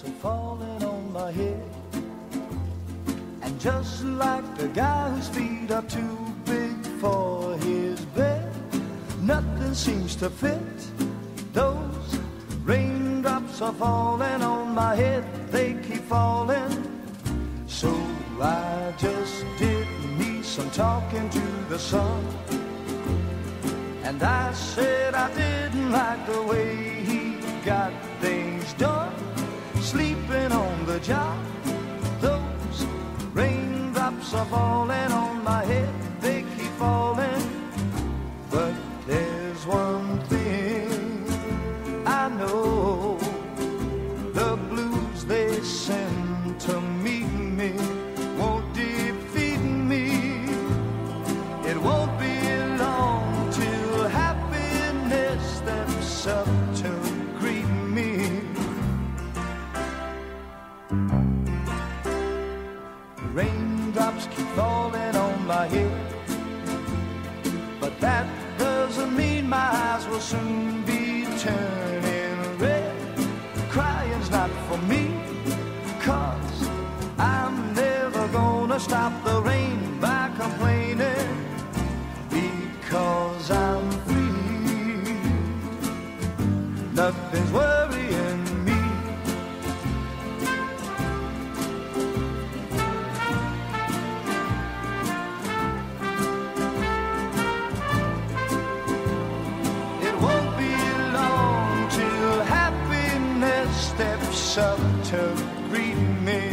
raindrops are falling on my head. And just like the guy whose feet are too big for his bed, nothing seems to fit. Those raindrops are falling on my head, they keep falling. So I just did me some talking to the sun, and I said I didn't like the way he got things done, sleeping on the job. Those raindrops are falling on my head, they keep falling. But there's one thing I know, the blues they send to meet me won't defeat me. It won't be long till happiness steps up to greet me. Raindrops keep falling on my head, but that doesn't mean my eyes will soon be turning red. Crying's not for me, 'cause I'm never gonna stop the rain by complaining, because I'm free. Nothing's worrying me. It won't be long till happiness steps up to greet me.